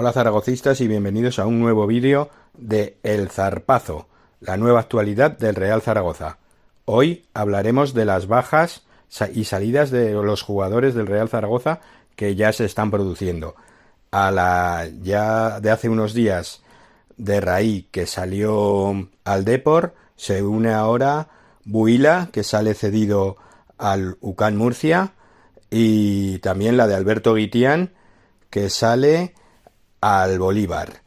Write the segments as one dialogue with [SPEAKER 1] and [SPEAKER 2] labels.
[SPEAKER 1] Hola zaragocistas y bienvenidos a un nuevo vídeo de El Zarpazo, la nueva actualidad del Real Zaragoza. Hoy hablaremos de las bajas y salidas de los jugadores del Real Zaragoza que ya se están produciendo. Ya de hace unos días de Raí, que salió al Depor, se une ahora Buila, que sale cedido al UCAN Murcia, y también la de Alberto Guitián, que sale al Bolívar.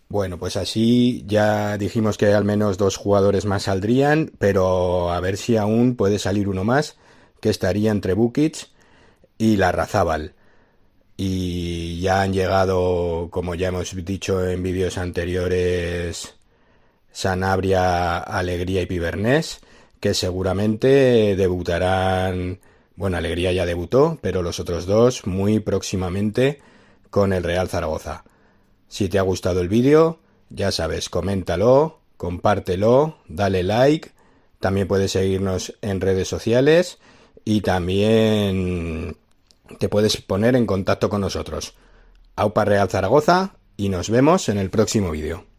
[SPEAKER 1] Bueno, pues así ya dijimos que al menos dos jugadores más saldrían, pero a ver si aún puede salir uno más, que estaría entre Bukic y Larrazábal. Y ya han llegado, como ya hemos dicho en vídeos anteriores, Sanabria, Alegría y Pibernés, que seguramente debutarán. Bueno, Alegría ya debutó, pero los otros dos muy próximamente con el Real Zaragoza. Si te ha gustado el vídeo, ya sabes, coméntalo, compártelo, dale like, también puedes seguirnos en redes sociales y también te puedes poner en contacto con nosotros. Aupa Real Zaragoza y nos vemos en el próximo vídeo.